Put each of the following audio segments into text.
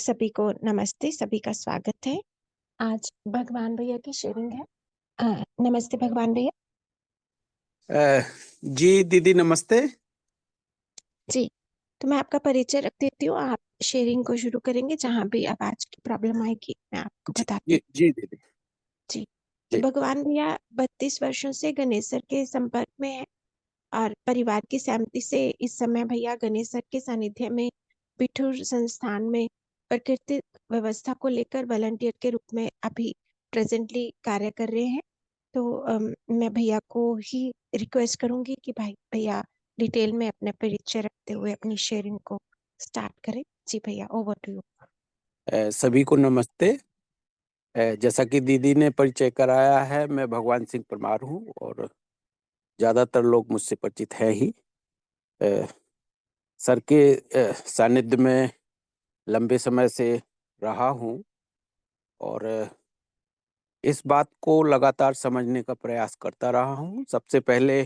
सभी को नमस्ते, सभी का स्वागत है। आज भगवान भैया की शेयरिंग है। नमस्ते भगवान भैया। अ, जी दीदी नमस्ते। जी, तो मैं आपका परिचय रख देती हूँ, आप शेयरिंग को शुरू करेंगे, जहाँ भी आवाज़ की प्रॉब्लम आएगी, मैं आपको जी बताती जी हूँ। जी दीदी। जी, तो जी भगवान भैया 32 वर्षों से गणेश सर के संपर्क में हैं और परिवार की सहमति से इस समय भैया गणेश सर के सानिध्य में बिठूर संस्थान में प्राकृतिक व्यवस्था को लेकर वॉलंटियर के रूप में अभी प्रेजेंटली कार्य कर रहे हैं। तो मैं भैया को ही रिक्वेस्ट करूंगी कि भाई भैया डिटेल में अपने परिचय रखते हुए अपनी शेयरिंग को स्टार्ट करें। जी भैया, ओवर टू यू। सभी को नमस्ते। जैसा कि दीदी ने परिचय कराया है, मैं भगवान सिंह परमार हूँ और ज़्यादातर लोग मुझसे परिचित हैं ही। अ, सर के सानिध्य में लंबे समय से रहा हूँ और इस बात को लगातार समझने का प्रयास करता रहा हूँ। सबसे पहले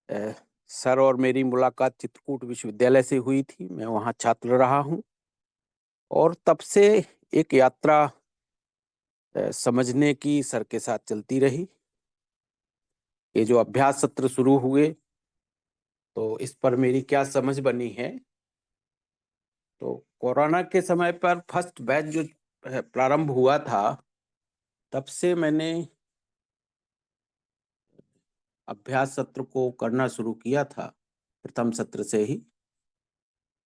अ, सर और मेरी मुलाकात चित्रकूट विश्वविद्यालय से हुई थी। मैं वहाँ छात्र रहा हूँ और तब से एक यात्रा समझने की सर के साथ चलती रही। ये जो अभ्यास सत्र शुरू हुए तो इस पर मेरी क्या समझ बनी है, तो कोरोना के समय पर फर्स्ट बैच जो प्रारंभ हुआ था, तब से मैंने अभ्यास सत्र को करना शुरू किया था, प्रथम सत्र से ही।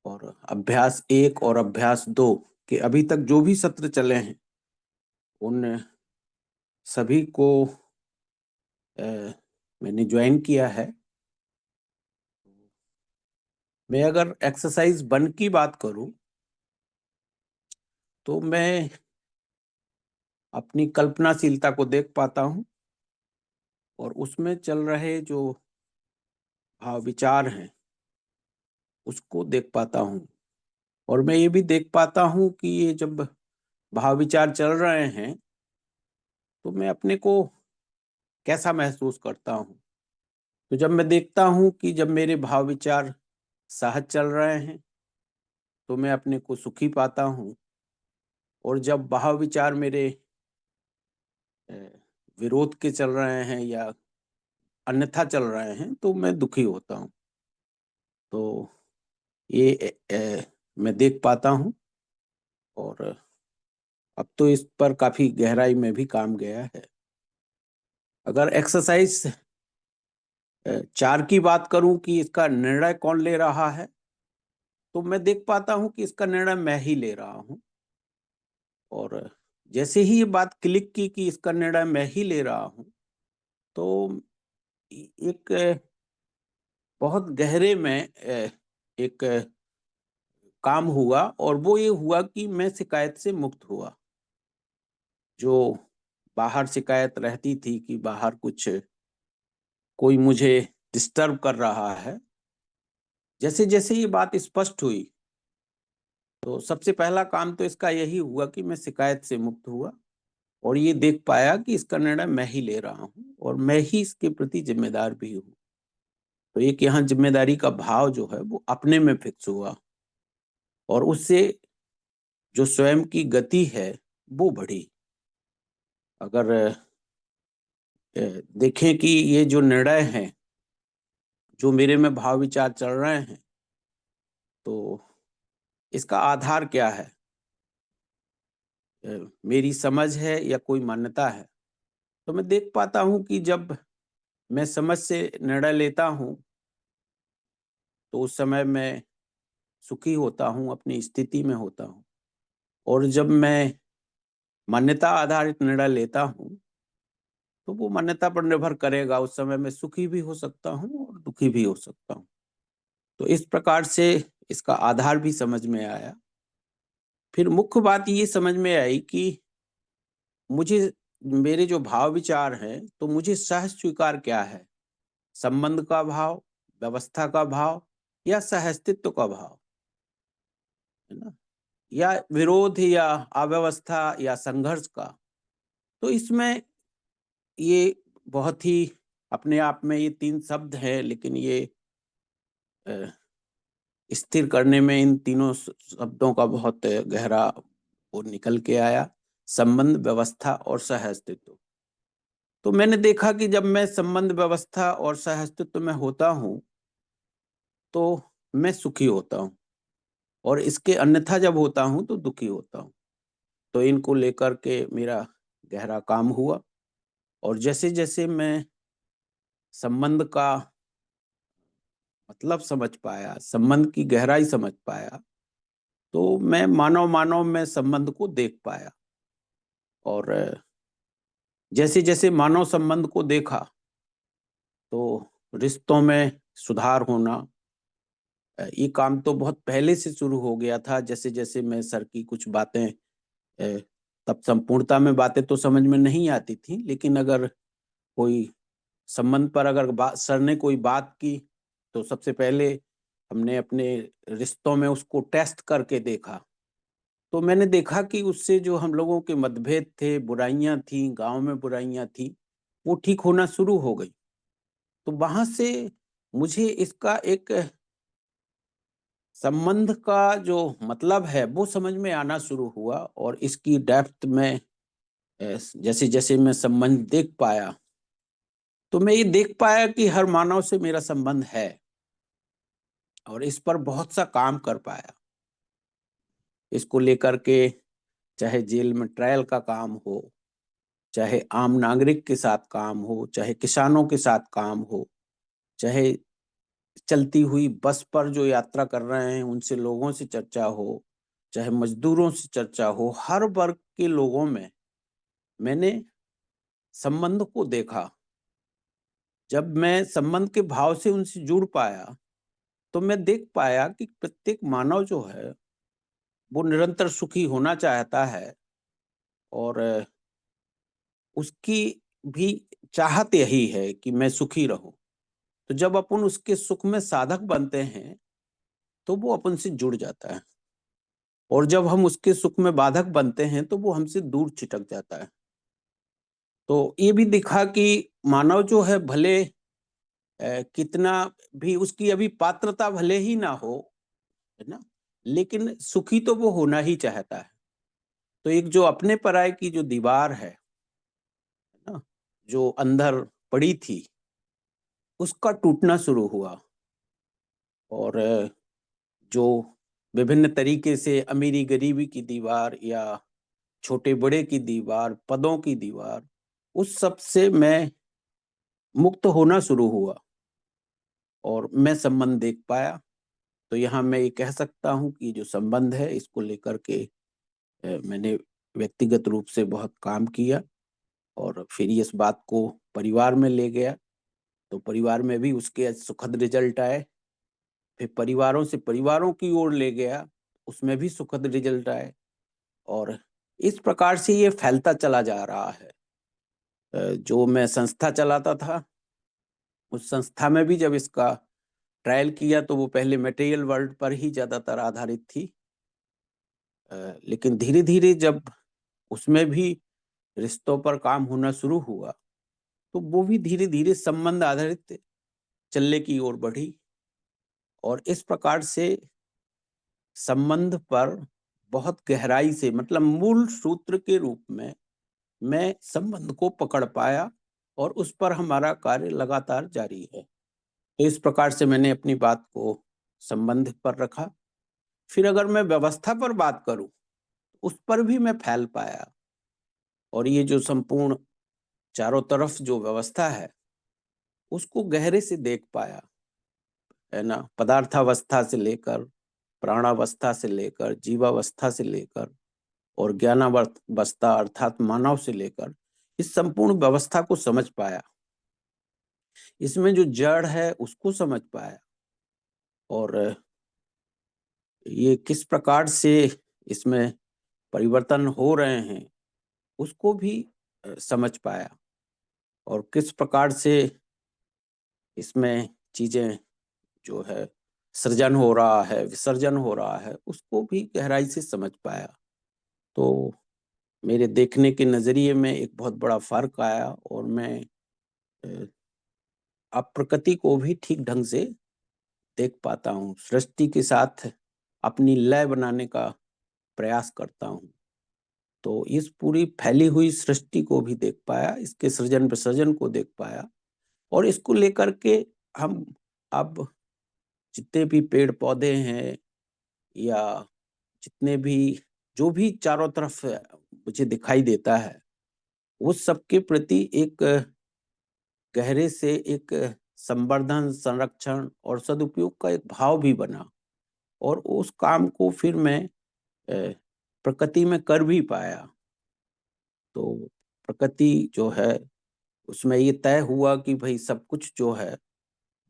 और अभ्यास 1 और अभ्यास 2 के अभी तक जो भी सत्र चले हैं, उन सभी को अ, मैंने ज्वाइन किया है। मैं अगर एक्सरसाइज 1 की बात करूं तो मैं अपनी कल्पनाशीलता को देख पाता हूँ और उसमें चल रहे जो भाव विचार हैं उसको देख पाता हूँ। और मैं ये भी देख पाता हूँ कि ये जब भाव विचार चल रहे हैं तो मैं अपने को कैसा महसूस करता हूँ। तो जब मैं देखता हूँ कि जब मेरे भाव विचार सहज चल रहे हैं तो मैं अपने को सुखी पाता हूँ, और जब भाव विचार मेरे अ, विरोध के चल रहे हैं या अन्यथा चल रहे हैं तो मैं दुखी होता हूँ। तो ये मैं देख पाता हूँ और अब तो इस पर काफी गहराई में भी काम गया है। अगर एक्सरसाइज 4 की बात करूं कि इसका निर्णय कौन ले रहा है, तो मैं देख पाता हूं कि इसका निर्णय मैं ही ले रहा हूं। और जैसे ही ये बात क्लिक की कि इसका निर्णय मैं ही ले रहा हूं, तो एक बहुत गहरे में एक काम हुआ, और वो ये हुआ कि मैं शिकायत से मुक्त हुआ। जो बाहर शिकायत रहती थी कि बाहर कुछ कोई मुझे डिस्टर्ब कर रहा है, जैसे जैसे ये बात स्पष्ट हुई तो सबसे पहला काम तो इसका यही हुआ कि मैं शिकायत से मुक्त हुआ और ये देख पाया कि इसका निर्णय मैं ही ले रहा हूँ और मैं ही इसके प्रति जिम्मेदार भी हूँ। तो एक यहाँ जिम्मेदारी का भाव जो है वो अपने में फिक्स हुआ, और उससे जो स्वयं की गति है वो बढ़ी। अगर देखें कि ये जो निर्णय हैं, जो मेरे में भाव विचार चल रहे हैं, तो इसका आधार क्या है? मेरी समझ है या कोई मान्यता है? तो मैं देख पाता हूँ कि जब मैं समझ से निर्णय लेता हूँ तो उस समय मैं सुखी होता हूँ, अपनी स्थिति में होता हूँ। और जब मैं मान्यता आधारित निर्णय लेता हूँ तो वो मान्यता पर निर्भर करेगा, उस समय मैं सुखी भी हो सकता हूँ और दुखी भी हो सकता हूँ। तो इस प्रकार से इसका आधार भी समझ में आया। फिर मुख्य बात ये समझ में आई कि मुझे मेरे जो भाव विचार हैं तो मुझे सहज स्वीकार क्या है? संबंध का भाव, व्यवस्था का भाव, या सहअस्तित्व का भाव, है ना? या विरोध या अव्यवस्था या संघर्ष का। तो इसमें ये बहुत ही अपने आप में ये 3 शब्द हैं, लेकिन ये अ, स्थिर करने में इन तीनों शब्दों का बहुत गहरा वो निकल के आया, संबंध, व्यवस्था और सह-अस्तित्व। तो मैंने देखा कि जब मैं संबंध, व्यवस्था और सह-अस्तित्व में होता हूँ, तो मैं सुखी होता हूँ, और इसके अन्यथा जब होता हूँ तो दुखी होता हूँ। तो इनको लेकर के मेरा गहरा काम हुआ, और जैसे-जैसे मैं संबंध का मतलब समझ पाया, संबंध की गहराई समझ पाया, तो मैं मानव-मानव में संबंध को देख पाया। और जैसे-जैसे मानव संबंध को देखा, तो रिश्तों में सुधार होना, ये काम तो बहुत पहले से शुरू हो गया था। जैसे-जैसे मैं सर की कुछ बातें, तब संपूर्णता में बातें तो समझ में नहीं आती थी, लेकिन अगर कोई संबंध पर अगर सर ने कोई बात की, तो सबसे पहले हमने अपने रिश्तों में उसको टेस्ट करके देखा। तो मैंने देखा कि उससे जो हम लोगों के मतभेद थे, बुराइयाँ थीं, गाँव में बुराइयाँ थीं, वो ठीक होना शुरू हो गई। तो वहाँ से मुझे इसका एक संबंध का जो मतलब है, वो समझ में आना शुरू हुआ, और इसकी डेप्थ में जैसे-जैसे मैं संबंध देख पाया, तो मैं ये देख पाया कि हर मानव से मेरा संबंध है, और इस पर बहुत सा काम कर पाया। इसको लेकर के चाहे जेल में ट्रायल का काम हो, चाहे आम नागरिक के साथ काम हो, चाहे किसानों के साथ काम हो, चाहे चलती हुई बस पर जो यात्रा कर रहे हैं उनसे लोगों से चर्चा हो, चाहे मजदूरों से चर्चा हो, हर वर्ग के लोगों में मैंने संबंध को देखा। जब मैं संबंध के भाव से उनसे जुड़ पाया, तो मैं देख पाया कि प्रत्येक मानव जो है, वो निरंतर सुखी होना चाहता है, और उसकी भी चाहत यही है कि मैं सुखी रहूं। तो जब अपन उसके सुख में साधक बनते हैं, तो वो अपन से जुड़ जाता है, और जब हम उसके सुख में बाधक बनते हैं, तो वो हमसे दूर छिटक जाता है। तो ये भी दिखा कि मानव जो है, भले कितना भी उसकी अभी पात्रता भले ही ना हो, है ना? लेकिन सुखी तो वो होना ही चाहता है। तो एक जो अपने पराये की जो दीवार है ना? जो अंदर पड़ी थी, उसका टूटना शुरू हुआ, और जो विभिन्न तरीके से अमीरी-गरीबी की दीवार, या छोटे-बड़े की दीवार, पदों की दीवार, उस सब से मैं मुक्त होना शुरू हुआ, और मैं संबंध देख पाया। तो यहाँ मैं ये कह सकता हूँ कि जो संबंध है, इसको लेकर के मैंने व्यक्तिगत रूप से बहुत काम किया, और फिर इस बात को परिवार में ले गया, तो परिवार में भी उसके सुखद रिजल्ट आए। फिर परिवारों से परिवारों की ओर ले गया, उसमें भी सुखद रिजल्ट आए, और इस प्रकार से ये फैलता चला जा रहा है। जो मैं संस्था चलाता था, उस संस्था में भी जब इसका ट्रायल किया, तो वो पहले मटेरियल वर्ल्ड पर ही ज़्यादातर आधारित थी। लेकिन धीरे-धीरे जब उसमें भी रिश्तों पर काम होना शुरू हुआ, तो वो भी धीरे-धीरे संबंध आधारित चलने की ओर बढ़ी, और इस प्रकार से संबंध पर बहुत गहराई से, मतलब मूल सूत्र के रूप में मैं संबंध को पकड़ पाया, और उस पर हमारा कार्य लगातार जारी है। तो इस प्रकार से मैंने अपनी बात को संबंध पर रखा। फिर अगर मैं व्यवस्था पर बात करूं, उस पर भी मैं फैल पाया, और ये जो संपूर्ण चारों तरफ जो व्यवस्था है, उसको गहरे से देख पाया, है ना? पदार्थावस्था से लेकर, प्राणावस्था से लेकर, जीवावस्था से लेकर, और ज्ञानावस्था अर्थात मानव से लेकर, इस संपूर्ण व्यवस्था को समझ पाया। इसमें जो जड़ है, उसको समझ पाया, और ये किस प्रकार से इसमें परिवर्तन हो रहे हैं, उसको भी समझ पाया, और किस प्रकार से इसमें चीज़ें जो है, सृजन हो रहा है, विसर्जन हो रहा है, उसको भी गहराई से समझ पाया। तो मेरे देखने के नज़रिए में एक बहुत बड़ा फ़र्क आया, और मैं अब प्रकृति को भी ठीक ढंग से देख पाता हूँ, सृष्टि के साथ अपनी लय बनाने का प्रयास करता हूँ। तो इस पूरी फैली हुई सृष्टि को भी देख पाया, इसके सृजन विसर्जन को देख पाया, और इसको लेकर के हम अब जितने भी पेड़ पौधे हैं या जितने भी जो भी चारों तरफ मुझे दिखाई देता है, उस सब के प्रति एक गहरे से एक संवर्धन, संरक्षण और सदुपयोग का एक भाव भी बना, और उस काम को फिर मैं प्रकृति में कर भी पाया। तो प्रकृति जो है, उसमें ये तय हुआ कि भई सब कुछ जो है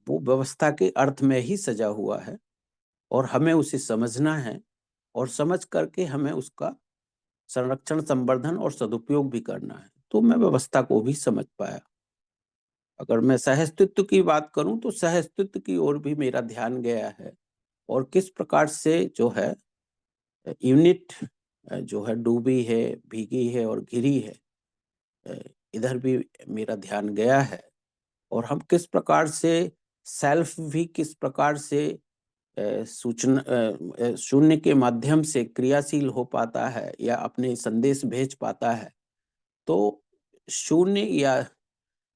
वो व्यवस्था के अर्थ में ही सजा हुआ है, और हमें उसे समझना है, और समझ करके हमें उसका संरक्षण, संवर्धन और सदुपयोग भी करना है। तो मैं व्यवस्था को भी समझ पाया। अगर मैं सहअस्तित्व की बात करूं, तो सहअस्तित्व की ओर भी मेरा ध्यान गया है, और किस प्रकार से जो है यूनिट जो है डूबी है, भीगी है और घिरी है, अ, इधर भी मेरा ध्यान गया है। और हम किस प्रकार से सेल्फ भी किस प्रकार से शून्य के माध्यम से क्रियाशील हो पाता है या अपने संदेश भेज पाता है। तो शून्य या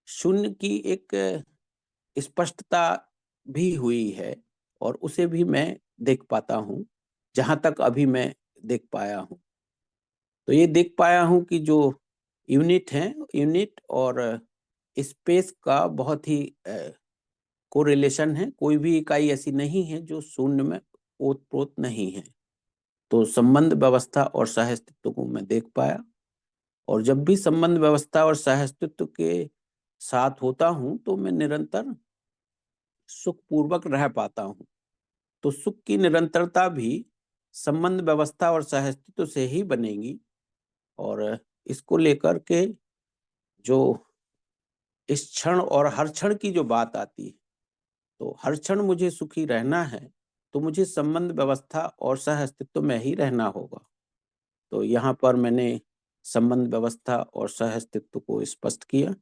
शून्य की एक स्पष्टता भी हुई है, और उसे भी मैं देख पाता हूँ, जहाँ तक अभी मैं देख पाया हूँ। तो ये देख पाया हूँ कि जो यूनिट हैं, यूनिट और स्पेस का बहुत ही कोरिलेशन है। कोई भी इकाई ऐसी नहीं है जो शून्य में ओत-प्रोत नहीं है। तो संबंध व्यवस्था और सह-अस्तित्व को मैं देख पाया, और जब भी संबंध व्यवस्था और सह-अस्तित्व के साथ होता हूँ, तो मैं निरंतर सुखपूर्वक रह पाता हूँ। तो सुख की निरंतरता भी संबंध व्यवस्था और सह-अस्तित्व से ही बनेगी, और इसको लेकर के जो इस क्षण और हर क्षण की जो बात आती है, तो हर क्षण मुझे सुखी रहना है, तो मुझे संबंध व्यवस्था और सह-अस्तित्व में ही रहना होगा। तो यहाँ पर मैंने संबंध व्यवस्था और सह-अस्तित्व को स्पष्ट किया।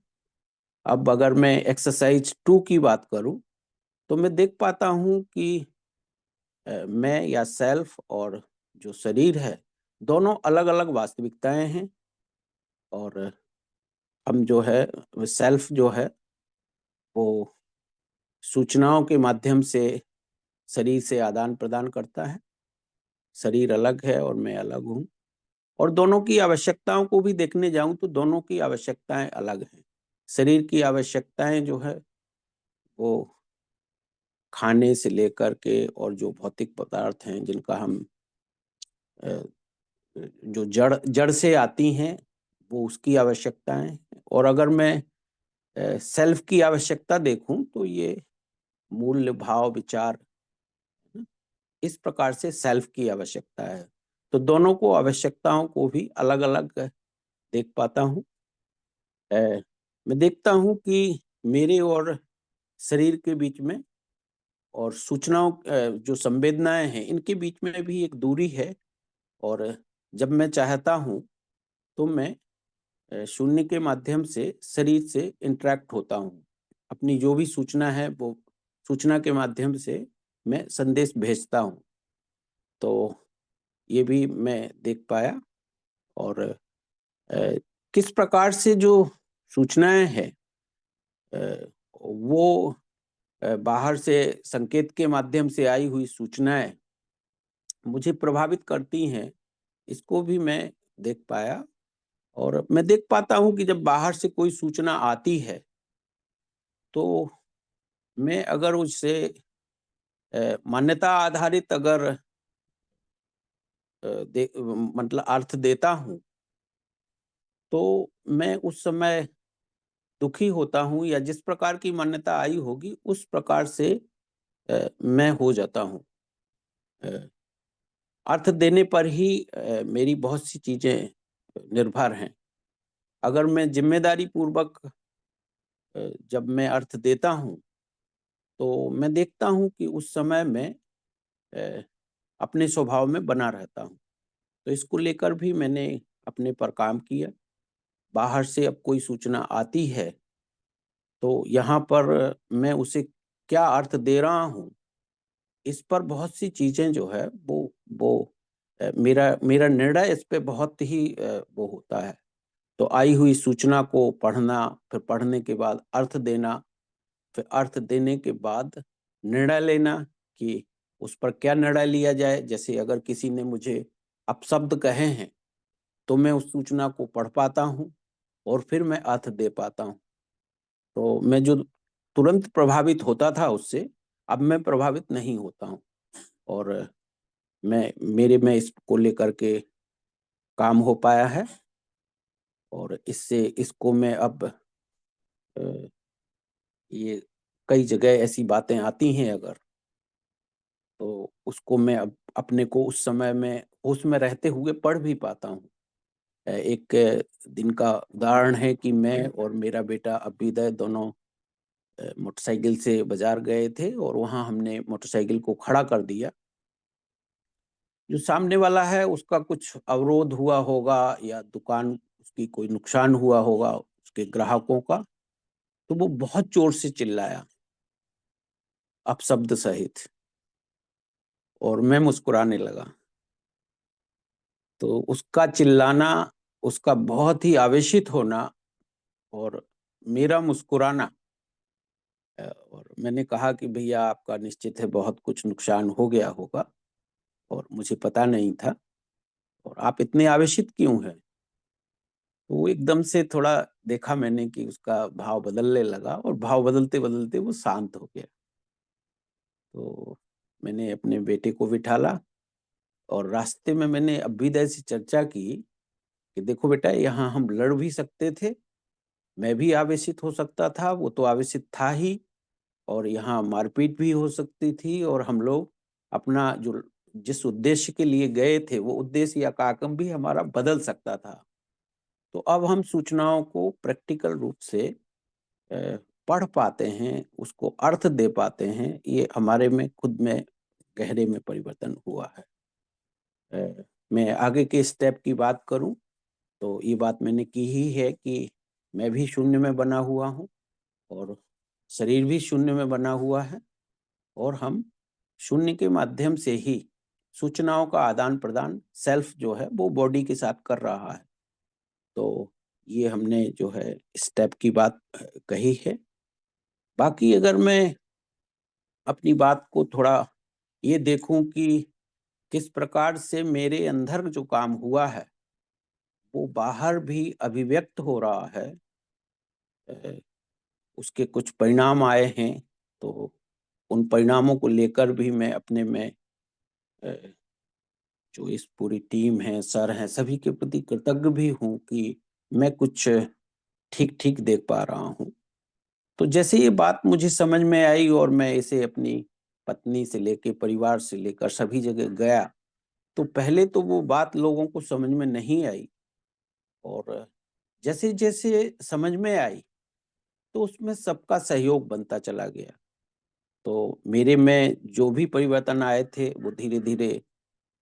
अब अगर मैं एक्सरसाइज 2 की बात करूँ, तो मैं देख पाता हूँ कि मैं या सेल्फ और जो शरीर है, दोनों अलग-अलग वास्तविकताएँ हैं, और हम जो है सेल्फ जो है, वो सूचनाओं के माध्यम से शरीर से आदान-प्रदान करता है। शरीर अलग है और मैं अलग हूँ, और दोनों की आवश्यकताओं को भी देखने जाऊँ तो दोनों की आवश्यकताएँ अलग हैं। शरीर की आवश्यकताएँ जो है वो खाने से लेकर के, और जो भौतिक पदार्थ हैं जिनका हम अ, जो जड़ जड़ से आती हैं, वो उसकी आवश्यकताएँ हैं। और अगर मैं सेल्फ की आवश्यकता देखूँ, तो ये मूल्य, भाव, विचार, हुँ, इस प्रकार से सेल्फ की आवश्यकता है। तो दोनों को आवश्यकताओं को भी अलग-अलग देख पाता हूँ। अ, मैं देखता हूँ कि मेरे और शरीर के बीच में और सूचनाओं जो संवेदनाएँ हैं, इनके बीच में भी एक दूरी है, और जब मैं चाहता हूँ, तो मैं शून्य के माध्यम से शरीर से इंटरैक्ट होता हूँ। अपनी जो भी सूचना है, वो सूचना के माध्यम से मैं संदेश भेजता हूँ। तो ये भी मैं देख पाया, और किस प्रकार से जो सूचनाएँ हैं, वो बाहर से संकेत के माध्यम से आई हुई सूचनाएँ मुझे प्रभावित करती हैं, इसको भी मैं देख पाया। और मैं देख पाता हूँ कि जब बाहर से कोई सूचना आती है, तो मैं अगर उससे मान्यता आधारित अगर मतलब अर्थ देता हूँ, तो मैं उस समय दुखी होता हूँ, या जिस प्रकार की मान्यता आई होगी, उस प्रकार से मैं हो जाता हूँ। अ, अर्थ देने पर ही मेरी बहुत सी चीज़ें निर्भर हैं। अगर मैं ज़िम्मेदारी पूर्वक जब मैं अर्थ देता हूँ, तो मैं देखता हूँ कि उस समय मैं अ, अपने स्वभाव में बना रहता हूँ। तो इसको लेकर भी मैंने अपने पर काम किया। बाहर से अब कोई सूचना आती है, तो यहाँ पर मैं उसे क्या अर्थ दे रहा हूँ, इस पर बहुत सी चीज़ें जो है वो मेरा मेरा निर्णय इस पे बहुत ही वो होता है। तो आई हुई सूचना को पढ़ना, फिर पढ़ने के बाद अर्थ देना, फिर अर्थ देने के बाद निर्णय लेना कि उस पर क्या निर्णय लिया जाए। जैसे अगर किसी ने मुझे अपशब्द कहे हैं, तो मैं उस सूचना को पढ़ पाता हूँ और फिर मैं अर्थ दे पाता हूँ। तो मैं जो तुरंत प्रभावित होता था उससे, अब मैं प्रभावित नहीं होता हूँ और मेरे में इसको लेकर के काम हो पाया है और इससे इसको मैं अब अ, ये कई जगह ऐसी बातें आती हैं अगर, तो उसको मैं अब अपने को उस समय में होश में रहते हुए पढ़ भी पाता हूँ। एक दिन का उदाहरण है कि मैं और मेरा बेटा अभ्युदय दोनों मोटरसाइकिल से बाज़ार गए थे और वहाँ हमने मोटरसाइकिल को खड़ा कर दिया। जो सामने वाला है उसका कुछ अवरोध हुआ होगा या दुकान उसकी कोई नुकसान हुआ होगा उसके ग्राहकों का, तो वो बहुत ज़ोर से चिल्लाया, अपशब्द सहित और मैं मुस्कुराने लगा। तो उसका चिल्लाना, उसका बहुत ही आवेशित होना और मेरा मुस्कुराना और मैंने कहा कि भैया आपका निश्चित है बहुत कुछ नुकसान हो गया होगा और मुझे पता नहीं था और आप इतने आवेशित क्यों हैं? तो वो एकदम से थोड़ा देखा मैंने कि उसका भाव बदलने लगा और भाव बदलते-बदलते वो शांत हो गया। तो मैंने अपने बेटे को बिठाला और रास्ते में मैंने अभ्युदय से चर्चा की कि देखो बेटा यहाँ हम लड़ भी सकते थे, मैं भी आवेशित हो सकता था, वो तो आवेशित था ही और यहाँ मारपीट भी हो सकती थी और हम लोग अपना जो जिस उद्देश्य के लिए गए थे, वो उद्देश्य या कार्यक्रम भी हमारा बदल सकता था। तो अब हम सूचनाओं को प्रैक्टिकल रूप से अ, पढ़ पाते हैं, उसको अर्थ दे पाते हैं, ये हमारे में खुद में गहरे में परिवर्तन हुआ है। मैं आगे के स्टेप की बात करूँ, तो ये बात मैंने की ही है कि मैं भी शून्य में बना हुआ हूँ और शरीर भी शून्य में बना हुआ है और हम शून्य के माध्यम से ही सूचनाओं का आदान-प्रदान सेल्फ जो है, वो बॉडी के साथ कर रहा है। तो ये हमने जो है स्टेप की बात कही है। बाकी अगर मैं अपनी बात को थोड़ा ये देखूँ कि किस प्रकार से मेरे अंदर जो काम हुआ है, वो बाहर भी अभिव्यक्त हो रहा है। अ, उसके कुछ परिणाम आए हैं, तो उन परिणामों को लेकर भी मैं अपने में अ, जो इस पूरी टीम है, सर हैं, सभी के प्रति कृतज्ञ भी हूँ कि मैं कुछ ठीक-ठीक देख पा रहा हूँ। तो जैसे ये बात मुझे समझ में आई और मैं इसे अपनी पत्नी से लेके, परिवार से लेकर सभी जगह गया, तो पहले तो वो बात लोगों को समझ में नहीं आई और जैसे-जैसे समझ में आई, तो उसमें सबका सहयोग बनता चला गया। तो मेरे में जो भी परिवर्तन आए थे, वो धीरे-धीरे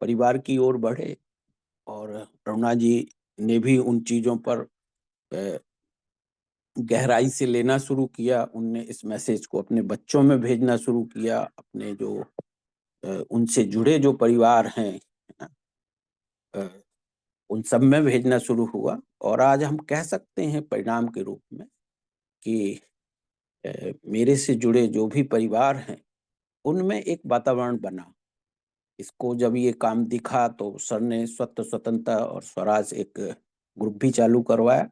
परिवार की ओर बढ़े और अरुणा जी ने भी उन चीज़ों पर अ, गहराई से लेना शुरू किया। उनने इस मैसेज को अपने बच्चों में भेजना शुरू किया, अपने जो उनसे जुड़े जो परिवार हैं अ, उन सब में भेजना शुरू हुआ और आज हम कह सकते हैं परिणाम के रूप में कि मेरे से जुड़े जो भी परिवार हैं, उनमें एक वातावरण बना। इसको जब ये काम दिखा तो सर ने स्वतंत्रता और स्वराज एक ग्रुप भी चालू करवाया।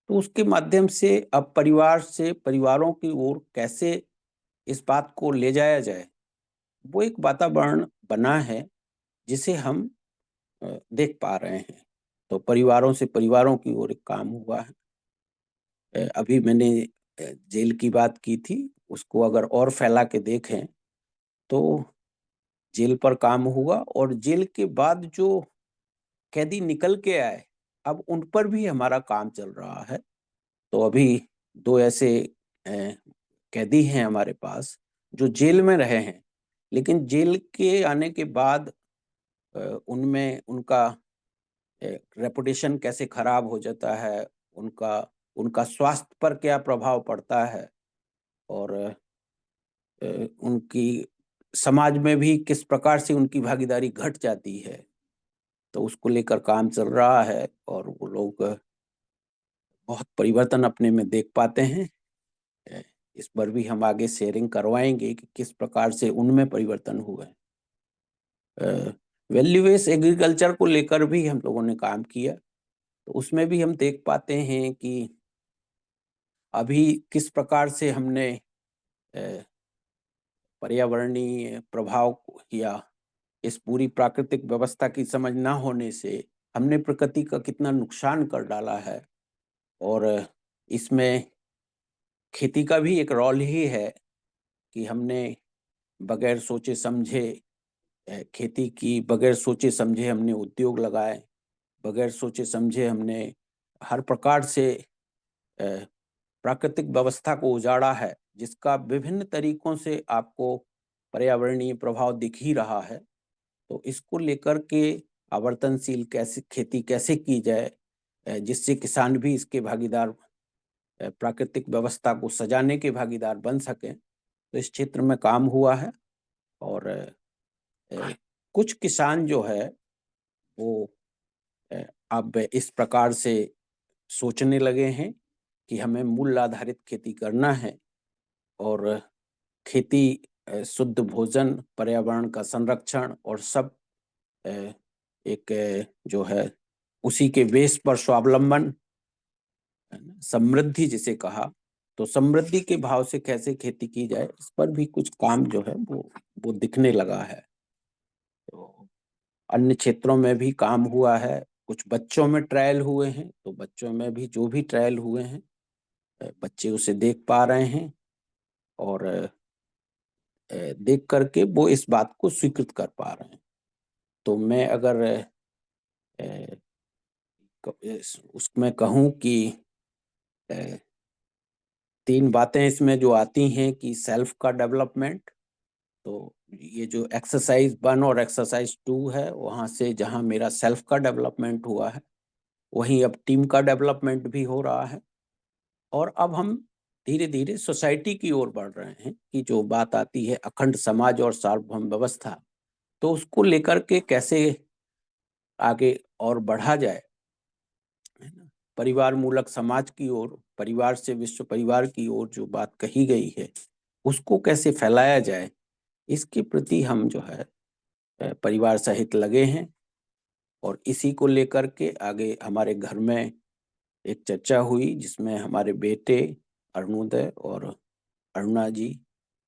तो उसके माध्यम से अब परिवार से परिवारों की ओर कैसे इस बात को ले जाया जाए, वो एक वातावरण बना है जिसे हम देख पा रहे हैं। तो परिवारों से परिवारों की ओर एक काम हुआ है। अभी मैंने जेल की बात की थी, उसको अगर और फैला के देखें, तो जेल पर काम हुआ और जेल के बाद जो कैदी निकल के आए, अब उन पर भी हमारा काम चल रहा है। तो अभी 2 ऐसे अ, कैदी हैं हमारे पास, जो जेल में रहे हैं, लेकिन जेल के आने के बाद उनमें उनका रेपुटेशन कैसे खराब हो जाता है, उनका उनका स्वास्थ्य पर क्या प्रभाव पड़ता है और उनकी समाज में भी किस प्रकार से उनकी भागीदारी घट जाती है, तो उसको लेकर काम चल रहा है और वो लोग बहुत परिवर्तन अपने में देख पाते हैं। इस पर भी हम आगे शेयरिंग करवाएंगे कि किस प्रकार से उनमें परिवर्तन हुए। वैल्यू बेस्ड एग्रीकल्चर को लेकर भी हम लोगों ने काम किया, तो उसमें भी हम देख पाते हैं कि अभी किस प्रकार से हमने पर्यावरणीय प्रभाव या इस पूरी प्राकृतिक व्यवस्था की समझ ना होने से हमने प्रकृति का कितना नुकसान कर डाला है। और इसमें खेती का भी एक रोल ही है कि हमने बगैर सोचे समझे खेती की, बगैर सोचे समझे हमने उद्योग लगाए, बगैर सोचे समझे हमने हर प्रकार से प्राकृतिक व्यवस्था को उजाड़ा है, जिसका विभिन्न तरीकों से आपको पर्यावरणीय प्रभाव दिख ही रहा है। तो इसको लेकर के आवर्तनशील कैसे खेती कैसे की जाए, जिससे किसान भी इसके भागीदार, प्राकृतिक व्यवस्था को सजाने के भागीदार बन सकें, तो इस क्षेत्र में काम हुआ है। और कुछ किसान जो है वो अब इस प्रकार से सोचने लगे हैं कि हमें मूल्य आधारित खेती करना है और खेती, शुद्ध भोजन, पर्यावरण का संरक्षण और सब एक जो है उसी के बेस पर स्वावलंबन, समृद्धि जिसे कहा, तो समृद्धि के भाव से कैसे खेती की जाए, इस पर भी कुछ काम जो है वो दिखने लगा है। तो अन्य क्षेत्रों में भी काम हुआ है, कुछ बच्चों में ट्रायल हुए हैं, तो बच्चों में भी जो भी ट्रायल हुए हैं बच्चे उसे देख पा रहे हैं और देख करके वो इस बात को स्वीकृत कर पा रहे हैं। तो मैं अगर उसमें कहूँ कि 3 बातें इसमें जो आती हैं कि सेल्फ का डेवलपमेंट, तो ये जो एक्सरसाइज 1 और एक्सरसाइज 2 है, वहाँ से जहाँ मेरा सेल्फ का डेवलपमेंट हुआ है, वहीं अब टीम का डेवलपमेंट भी हो रहा है। और अब हम धीरे-धीरे सोसाइटी की ओर बढ़ रहे हैं कि जो बात आती है अखंड समाज और सार्वभौम व्यवस्था, तो उसको लेकर के कैसे आगे और बढ़ा जाए, है ना? परिवार मूलक समाज की ओर, परिवार से विश्व परिवार की ओर जो बात कही गई है, उसको कैसे फैलाया जाए, इसके प्रति हम जो है परिवार सहित लगे हैं। और इसी को लेकर के आगे हमारे घर में एक चर्चा हुई, जिसमें हमारे बेटे अरुणोदय और अरुणा जी,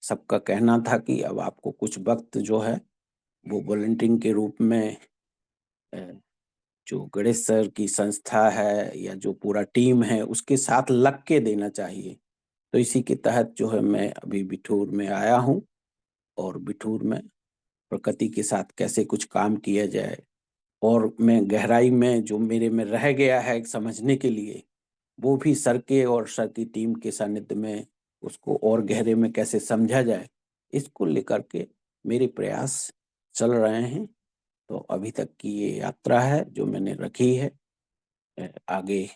सबका कहना था कि अब आपको कुछ वक्त जो है वो वॉलंटियरिंग के रूप में अ, जो गणेश सर की संस्था है या जो पूरा टीम है उसके साथ लग के देना चाहिए। तो इसी के तहत जो है मैं अभी बिठूर में आया हूँ और बिठूर में प्रकृति के साथ कैसे कुछ काम किया जाए, और मैं गहराई में जो मेरे में रह गया है समझने के लिए, वो भी सर के और सर की टीम के सानिध्य में उसको और गहरे में कैसे समझा जाए, इसको लेकर के मेरे प्रयास चल रहे हैं। तो अभी तक की ये यात्रा है जो मैंने रखी है। आगे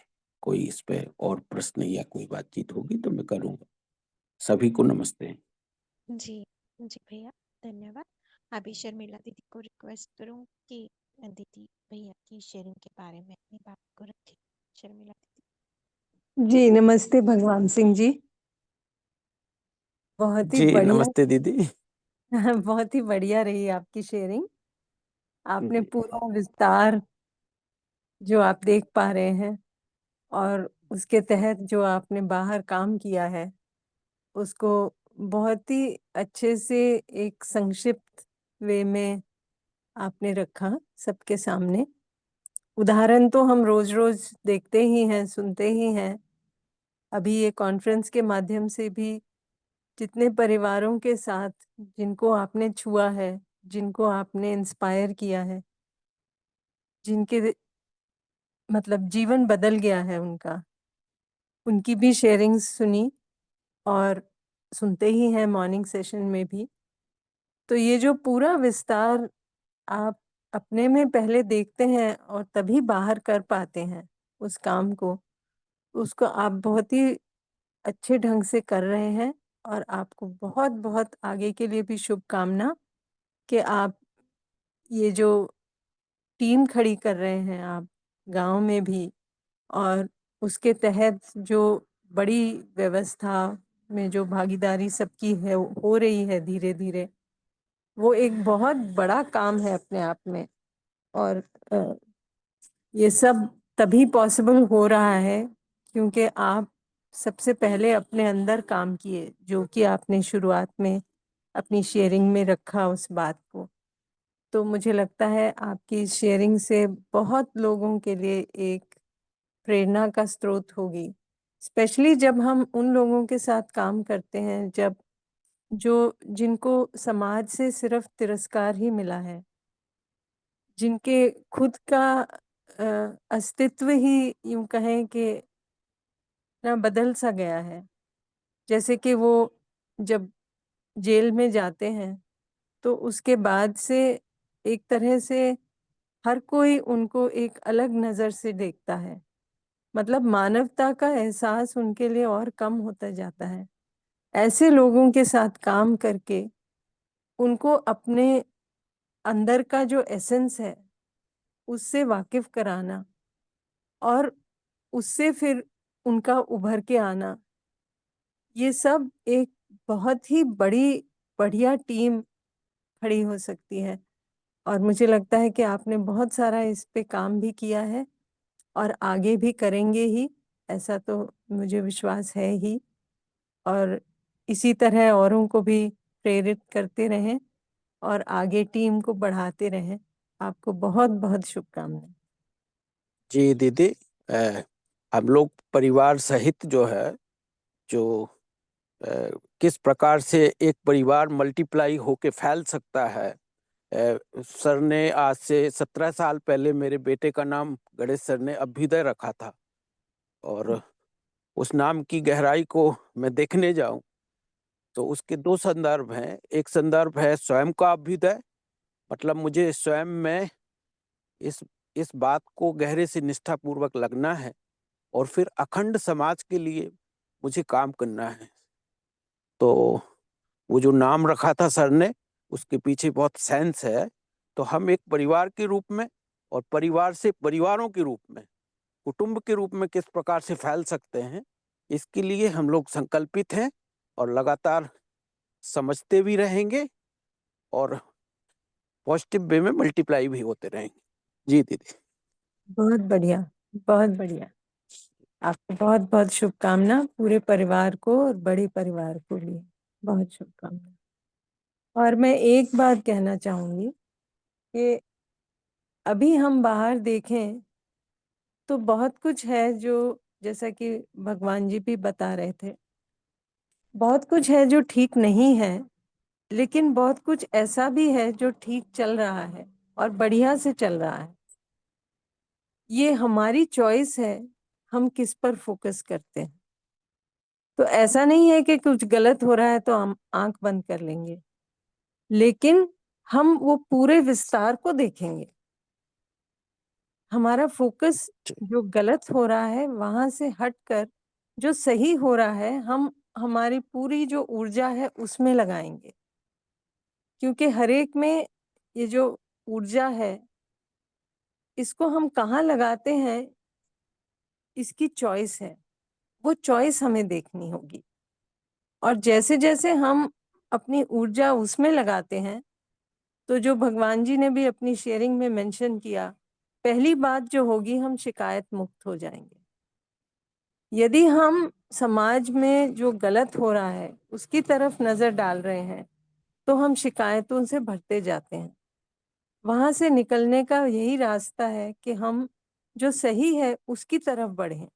कोई इस पे और प्रश्न या कोई बातचीत होगी तो मैं करूँगा। सभी को नमस्ते। जी, जी भैया, धन्यवाद। अभी शर्मिला दीदी को रिक्वेस्ट करूँ कि दीदी भैया की शेयरिंग के बारे में अपनी बात को रखें। शर्मिला दीदी। जी नमस्ते भगवान सिंह जी। बहुत ही जी, बढ़िया नमस्ते दीदी। बहुत ही बढ़िया रही आपकी शेयरिंग। आपने जी, पूरा विस्तार जो आप देख पा रहे हैं और उसके तहत जो आपने बाहर काम किया है, उसको बहुत ही अच्छे से एक संक्षिप्त वे में आपने रखा सबके सामने। उदाहरण तो हम रोज-रोज देखते ही हैं, सुनते ही हैं। अभी ये कॉन्फ्रेंस के माध्यम से भी जितने परिवारों के साथ जिनको आपने छुआ है, जिनको आपने इंस्पायर किया है, जिनके मतलब जीवन बदल गया है उनका, उनकी भी शेयरिंग्स सुनी और सुनते ही हैं मॉर्निंग सेशन में भी। तो ये जो पूरा विस्तार आप अपने में पहले देखते हैं और तभी बाहर कर पाते हैं उस काम को, उसको आप बहुत ही अच्छे ढंग से कर रहे हैं और आपको बहुत-बहुत आगे के लिए भी शुभकामना कि आप ये जो टीम खड़ी कर रहे हैं आप गाँव में भी, और उसके तहत जो बड़ी व्यवस्था में जो भागीदारी सबकी है हो रही है धीरे-धीरे, वो एक बहुत बड़ा काम है अपने आप में। और ये सब तभी पॉसिबल हो रहा है क्योंकि आप सबसे पहले अपने अंदर काम किए, जो कि आपने शुरुआत में अपनी शेयरिंग में रखा उस बात को। तो मुझे लगता है आपकी शेयरिंग से बहुत लोगों के लिए एक प्रेरणा का स्रोत होगी। स्पेशली जब हम उन लोगों के साथ काम करते हैं जब जो जिनको समाज से सिर्फ़ तिरस्कार ही मिला है, जिनके खुद का अस्तित्व ही यूँ कहें कि ना बदल सा गया है। जैसे कि वो जब जेल में जाते हैं, तो उसके बाद से एक तरह से हर कोई उनको एक अलग नज़र से देखता है। मतलब मानवता का एहसास उनके लिए और कम होता जाता है। ऐसे लोगों के साथ काम करके उनको अपने अंदर का जो एसेंस है, उससे वाकिफ़ कराना और उससे फिर उनका उभर के आना, ये सब एक बहुत ही बड़ी बढ़िया टीम खड़ी हो सकती है। और मुझे लगता है कि आपने बहुत सारा इस पे काम भी किया है और आगे भी करेंगे ही, ऐसा तो मुझे विश्वास है ही। और इसी तरह औरों को भी प्रेरित करते रहें और आगे टीम को बढ़ाते रहें। आपको बहुत-बहुत शुभकामनाएँ। जी दीदी, हम लोग परिवार सहित जो है, जो किस प्रकार से एक परिवार मल्टीप्लाई होके फैल सकता है। सर ने आज से 17 साल पहले मेरे बेटे का नाम गणेश सर ने अभ्युदय रखा था, और उस नाम की गहराई को मैं देखने जाऊं तो उसके दो संदर्भ हैं। एक संदर्भ है स्वयं का अभ्युदय, मतलब मुझे स्वयं में इस इस बात को गहरे से निष्ठापूर्वक लगना है, और फिर अखंड समाज के लिए मुझे काम करना है। तो वो जो नाम रखा था सर ने, उसके पीछे बहुत सेंस है। तो हम एक परिवार के रूप में और परिवार से परिवारों के रूप में, कुटुंब के रूप में किस प्रकार से फैल सकते हैं, इसके लिए हम लोग संकल्पित हैं और लगातार समझते भी रहेंगे और पॉजिटिव वे में मल्टीप्लाई भी होते रहेंगे। जी दीदी। बहुत बढ़िया, बहुत बढ़िया। आपको बहुत-बहुत शुभकामना पूरे परिवार को और बड़े परिवार को भी। बहुत शुभकामना। और मैं एक बात कहना चाहूँगी कि अभी हम बाहर देखें तो बहुत कुछ है जो, जैसा कि भगवान जी भी बता रहे थे, बहुत कुछ है जो ठीक नहीं है, लेकिन बहुत कुछ ऐसा भी है जो ठीक चल रहा है और बढ़िया से चल रहा है। ये हमारी चॉइस है, हम किस पर फ़ोकस करते हैं। तो ऐसा नहीं है कि कुछ गलत हो रहा है तो हम आँख बंद कर लेंगे, लेकिन हम वो पूरे विस्तार को देखेंगे। हमारा फ़ोकस जो गलत हो रहा है, वहाँ से हटकर जो सही हो रहा है, हम हमारी पूरी जो ऊर्जा है, उसमें लगाएँगे। क्योंकि हर एक में ये जो ऊर्जा है, इसको हम कहाँ लगाते हैं, इसकी चॉइस है। वो चॉइस हमें देखनी होगी। और जैसे-जैसे हम अपनी ऊर्जा उसमें लगाते हैं, तो जो भगवान जी ने भी अपनी शेयरिंग में मेंशन किया, पहली बात जो होगी, हम शिकायत मुक्त हो जाएँगे। यदि हम समाज में जो गलत हो रहा है, उसकी तरफ नज़र डाल रहे हैं, तो हम शिकायतों से भरते जाते हैं। वहाँ से निकलने का यही रास्ता है कि हम जो सही है, उसकी तरफ बढ़ें।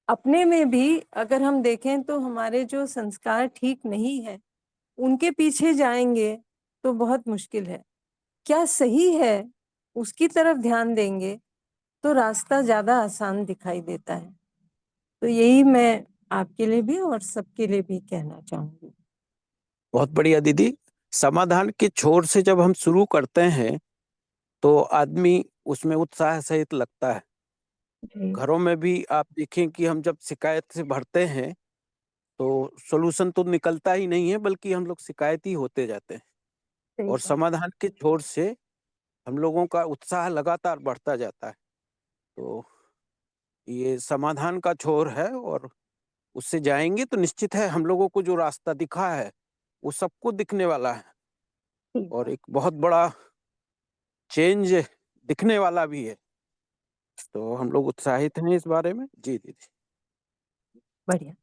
अपने में भी अगर हम देखें तो हमारे जो संस्कार ठीक नहीं है, उनके पीछे जाएँगे तो बहुत मुश्किल है। क्या सही है, उसकी तरफ ध्यान देंगे, तो रास्ता ज़्यादा आसान दिखाई देता है। तो यही मैं आपके लिए भी और सबके लिए भी कहना चाहूँगी। बहुत बढ़िया दीदी। समाधान के छोर से जब हम शुरू करते हैं तो आदमी उसमें उत्साह सहित लगता है। जी। घरों में भी आप देखें कि हम जब शिकायत से भरते हैं तो सॉल्यूशन तो निकलता ही नहीं है, बल्कि हम लोग शिकायती होते जाते हैं। सही और बात। समाधान की छोर से हम लोगों का उत्साह लगातार बढ़ता जाता है। तो ये समाधान का छोर है, और उससे जाएंगे तो निश्चित है हम लोगों को जो रास्ता दिखा है वो सबको दिखने वाला है, ठीक और बात। एक बहुत बड़ा चेंज दिखने वाला भी है। तो हम लोग उत्साहित हैं इस बारे में। जी दीदी। बढ़िया।